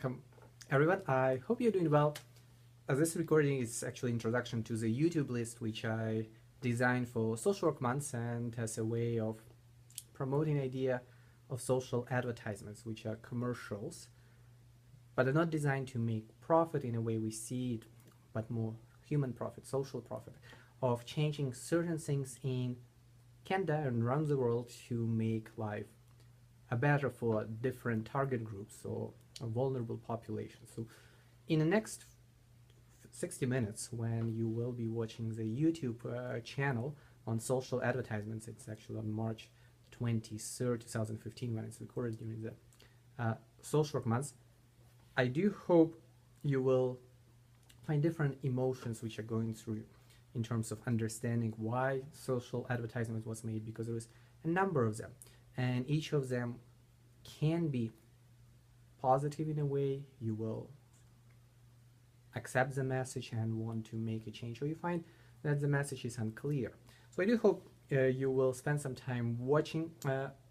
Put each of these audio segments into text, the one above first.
welcome everyone. I hope you're doing well. This recording is actually introduction to the YouTube list which I designed for social work months and as a way of promoting idea of social advertisements, which are commercials, but they're not designed to make profit in a way we see it, but more human profit, social profit, of changing certain things in Canada and around the world to make life better for different target groups or vulnerable populations. So in the next 60 minutes, when you will be watching the YouTube channel on social advertisements, it's actually on March 23rd, 2015 when it's recorded during the social work months, I do hope you will find different emotions which are going through in terms of understanding why social advertisement was made, because there is a number of them and each of them can be positive in a way you will accept the message and want to make a change, or you find that the message is unclear. So I do hope you will spend some time watching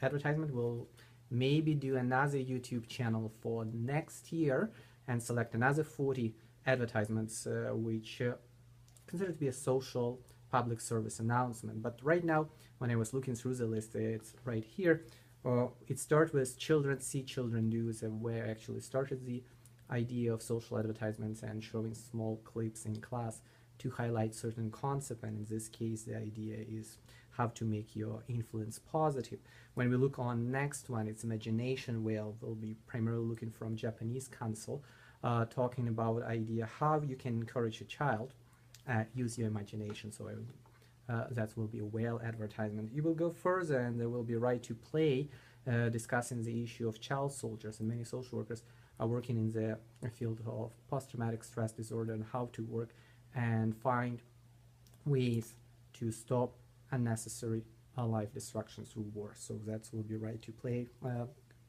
advertisement. We'll maybe do another YouTube channel for next year and select another 40 advertisements which consider to be a social public service announcement. But right now, when I was looking through the list, it's right here. It starts with children see, children do, where I actually started the idea of social advertisements and showing small clips in class to highlight certain concepts, and in this case the idea is how to make your influence positive. When we look on next one, it's imagination, where we'll be primarily looking from Japanese council, talking about idea how you can encourage a child use your imagination. So that will be a whale advertisement. You will go further and there will be right to play, discussing the issue of child soldiers, and many social workers are working in the field of post-traumatic stress disorder and how to work and find ways to stop unnecessary life destruction through war. So that will be right to play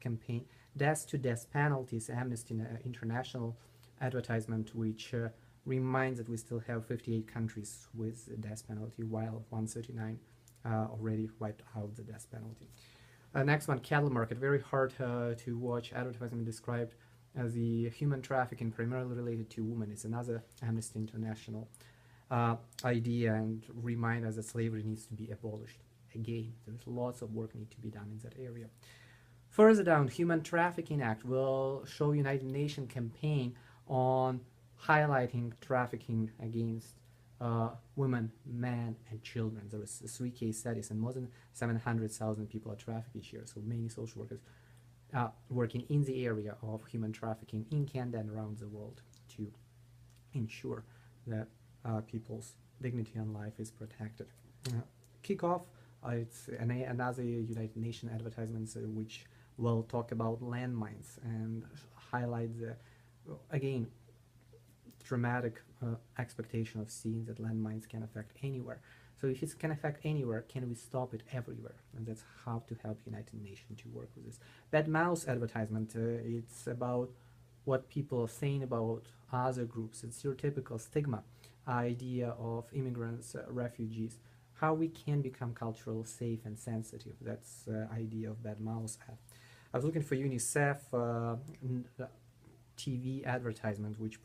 campaign. Death to death penalties, Amnesty International advertisement, which reminds that we still have 58 countries with the death penalty, while 139 already wiped out the death penalty. Next one, cattle market. Very hard to watch advertisement described as the human trafficking primarily related to women. It's another Amnesty International idea, and remind us that slavery needs to be abolished. Again, there's lots of work need to be done in that area. Further down, Human Trafficking Act will show United Nations campaign on highlighting trafficking against women, men, and children. There is 3 case studies, and more than 700,000 people are trafficked each year. So many social workers working in the area of human trafficking in Canada and around the world to ensure that people's dignity and life is protected. Kickoff, it's another United Nations advertisement which will talk about landmines and highlight the, again, dramatic expectation of seeing that landmines can affect anywhere. So if it can affect anywhere, can we stop it everywhere? And that's how to help United Nations to work with this. Bad mouse advertisement, it's about what people are saying about other groups. It's your typical stigma idea of immigrants, refugees, how we can become culturally safe and sensitive. That's the idea of bad mouse ad. I was looking for UNICEF TV advertisement, which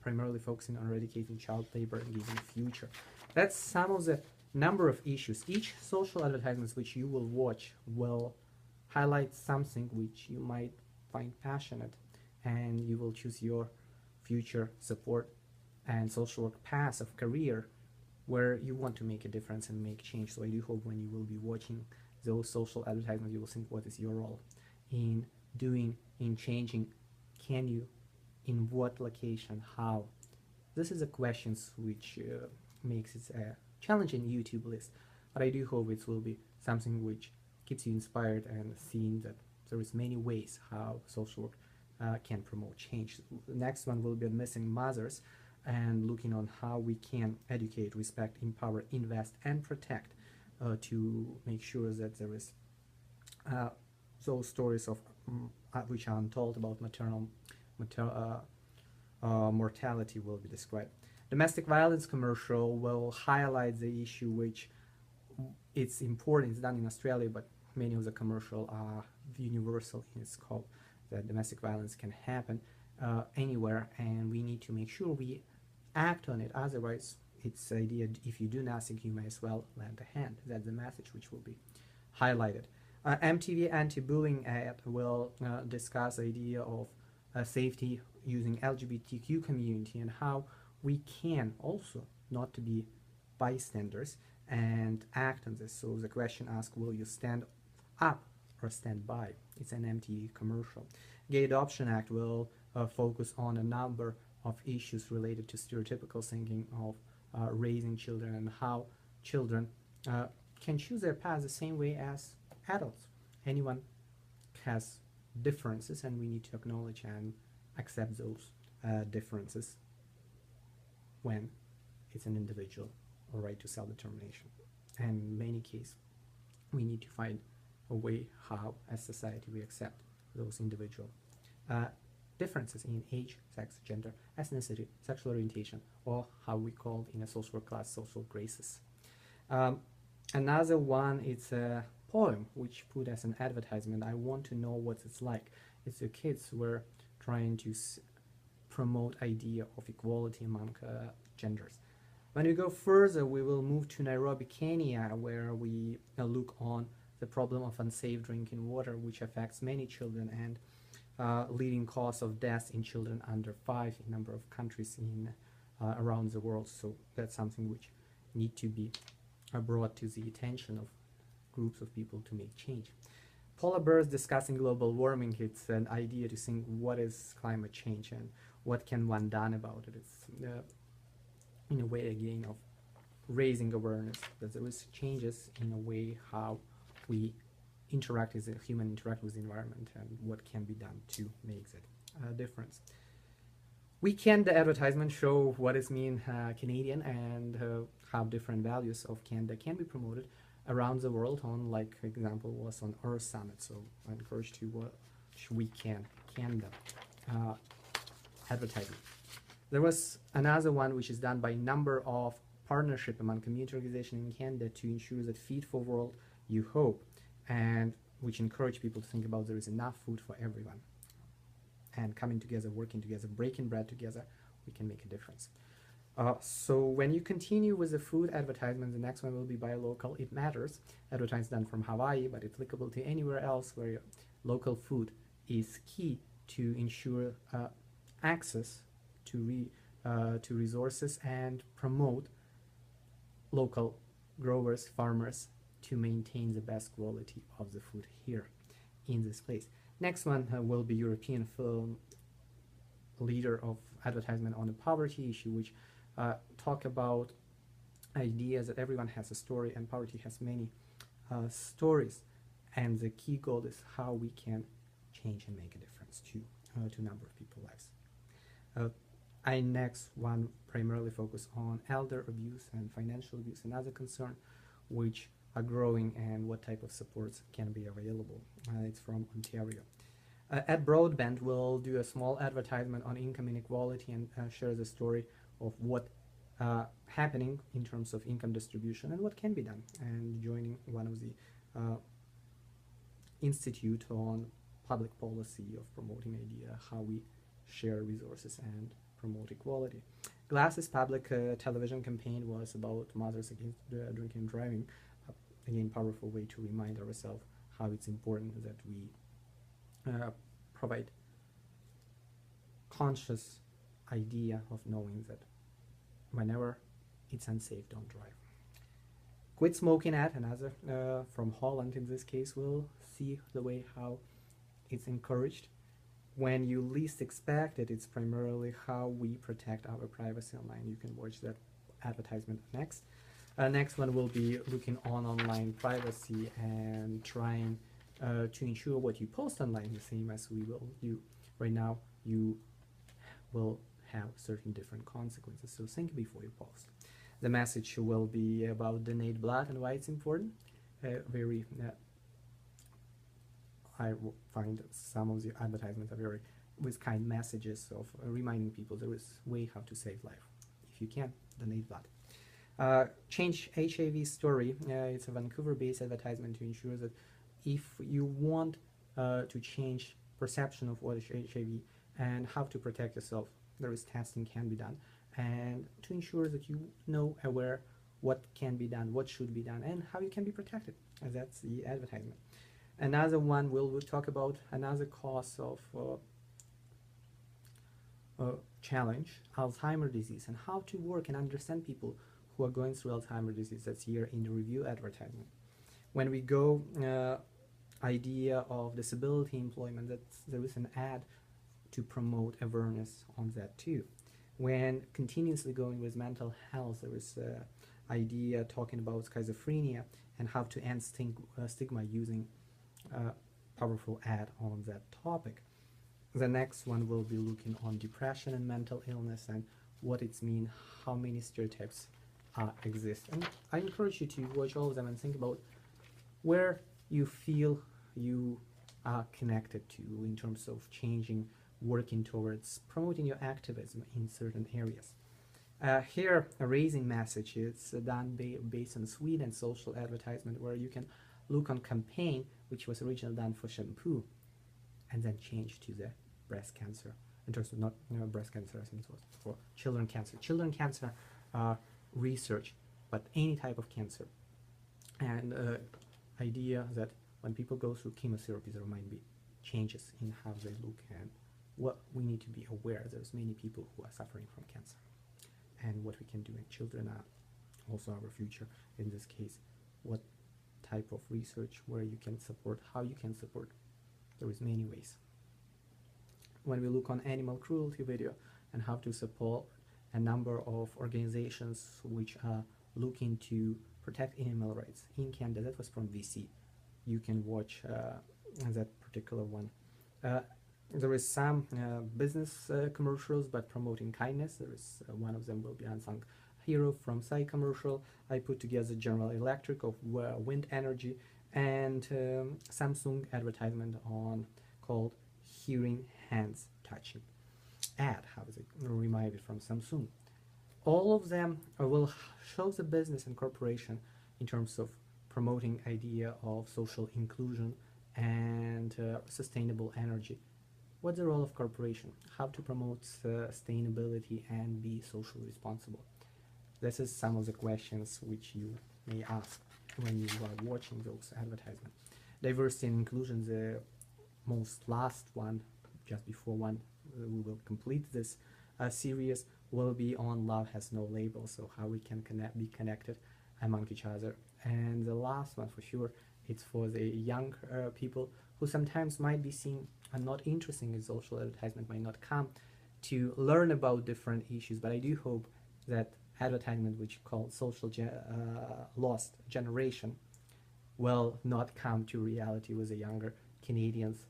primarily focusing on eradicating child labor and giving a future. That's some of the number of issues. Each social advertisements which you will watch will highlight something which you might find passionate, and you will choose your future support and social work path of career where you want to make a difference and make change. So I do hope when you will be watching those social advertisements, you will think, what is your role in doing, in changing? Can you? In what location? How? This is a questions which makes it a challenging YouTube list, but I do hope it will be something which keeps you inspired and seeing that there is many ways how social work can promote change. The next one will be on missing mothers and looking on how we can educate, respect, empower, invest, and protect to make sure that there is those stories of which are untold about maternal mortality will be described. Domestic violence commercial will highlight the issue which it's important. It's done in Australia, but many of the commercial are universal in its scope, that domestic violence can happen anywhere, and we need to make sure we act on it. Otherwise, it's the idea, if you do nothing, you may as well lend a hand. That's the message which will be highlighted. MTV anti-bullying ad will discuss the idea of safety using LGBTQ community and how we can also not to be bystanders and act on this. So the question asks, will you stand up or stand by? It's an MTV commercial. Gay Adoption Act will focus on a number of issues related to stereotypical thinking of raising children and how children can choose their path the same way as adults. Anyone has differences, and we need to acknowledge and accept those differences when it's an individual or right to self-determination. And in many cases, we need to find a way how, as society, we accept those individual differences in age, sex, gender, ethnicity, sexual orientation, or how we call in a social work class social graces. Another one, it's a poem which put as an advertisement. I want to know what it's like. It's the kids were trying to promote idea of equality among genders. When we go further, we will move to Nairobi, Kenya, where we look on the problem of unsafe drinking water, which affects many children and leading cause of death in children under 5 in a number of countries in around the world. So that's something which need to be brought to the attention of groups of people to make change. Polar bears discussing global warming. It's an idea to think what is climate change and what can one done about it. It's in a way again of raising awareness that there is changes in a way how we interact as a human interact with the environment and what can be done to make that difference. Weekend advertisement show what is mean Canadian and how different values of Canada can be promoted around the world. On like example was on Earth Summit. So I encourage to watch Weekend Canada advertisement. There was another one which is done by a number of partnership among community organizations in Canada to ensure that Feed for World, You Hope, and which encourage people to think about there is enough food for everyone. And coming together, working together, breaking bread together, we can make a difference. So when you continue with the food advertisement, the next one will be buy local. It matters. Advertising done from Hawaii, but applicable to anywhere else where local food is key to ensure access to resources and promote local growers, farmers, to maintain the best quality of the food here in this place. Next one will be European film leader of advertisement on the poverty issue, which talk about ideas that everyone has a story and poverty has many stories, and the key goal is how we can change and make a difference to a number of people's lives. I next one primarily focus on elder abuse and financial abuse and other concern which are growing and what type of supports can be available. It's from Ontario. At Broadband, we'll do a small advertisement on income inequality and share the story of what happening in terms of income distribution and what can be done, and joining one of the Institute on Public Policy of promoting idea how we share resources and promote equality. Glasses public television campaign was about mothers against drinking and driving. Again, powerful way to remind ourselves how it's important that we provide conscious idea of knowing that whenever it's unsafe, don't drive. Quit smoking ad, another from Holland in this case, will see the way how it's encouraged. When you least expect it, it's primarily how we protect our privacy online. You can watch that advertisement next. Next one will be looking on online privacy and trying to ensure what you post online the same as we will do right now. You will have certain different consequences, so think before you post. The message will be about donate blood and why it's important. I find some of the advertisements are very with kind messages of reminding people there is a way how to save life. If you can, donate blood. Change HIV story. It's a Vancouver-based advertisement to ensure that if you want to change perception of what is HIV and how to protect yourself. There is testing can be done, and to ensure that you know aware what can be done, what should be done, and how you can be protected. And that's the advertisement. Another one we'll talk about another cause of challenge, Alzheimer's disease, and how to work and understand people who are going through Alzheimer's disease. That's here in the review advertisement. When we go idea of disability employment, that there is an ad to promote awareness on that too. When continuously going with mental health, there is idea talking about schizophrenia and how to end stigma using powerful ad on that topic. The next one will be looking on depression and mental illness and what it's mean, how many stereotypes exist. And I encourage you to watch all of them and think about where you feel you are connected to in terms of changing, working towards promoting your activism in certain areas. Here, a raising message is done based on Sweden social advertisement, where you can look on campaign, which was originally done for shampoo, and then change to the breast cancer. In terms of not breast cancer, I think it was for children cancer. Children cancer research, but any type of cancer. And idea that when people go through chemotherapy, there might be changes in how they look, and what we need to be aware. There's many people who are suffering from cancer, and what we can do. And children are also our future. In this case, what type of research, where you can support, how you can support. There is many ways. When we look on animal cruelty video and how to support a number of organizations which are looking to protect animal rights in Canada, that was from VC. You can watch that particular one. There is some business commercials, but promoting kindness. There is one of them will be Unsung Hero from Psy commercial. I put together General Electric of wind energy, and Samsung advertisement on called Hearing Hands Touching ad. How is it reminded from Samsung? All of them will show the business and corporation in terms of promoting idea of social inclusion and sustainable energy. What's the role of corporation? How to promote sustainability and be socially responsible? This is some of the questions which you may ask when you are watching those advertisements. Diversity and inclusion, the most last one, just before one, we will complete this series, will be on love has no label, so how we can be connected among each other. And the last one for sure, it's for the young people who sometimes might be seen and not interesting in social advertisement, might not come to learn about different issues. But I do hope that advertisement, which called social lost generation, will not come to reality with the younger Canadians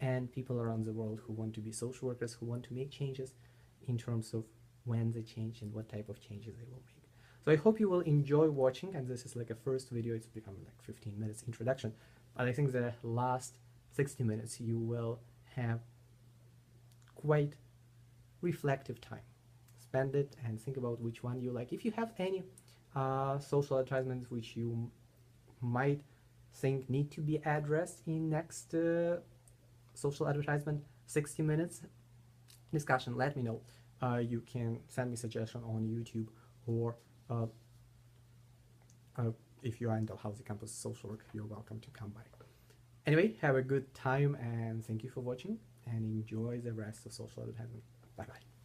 and people around the world who want to be social workers, who want to make changes in terms of when they change and what type of changes they will make. So I hope you will enjoy watching, and this is like a first video. It's become like 15 minutes introduction, but I think the last 60 minutes you will have quite reflective time. Spend it and think about which one you like. If you have any social advertisements which you might think need to be addressed in next social advertisement 60 minutes discussion, let me know. You can send me suggestion on YouTube, or if you are in Dalhousie Campus Social Work, you're welcome to come by. Anyway, have a good time, and thank you for watching, and enjoy the rest of social advertisement. Bye bye.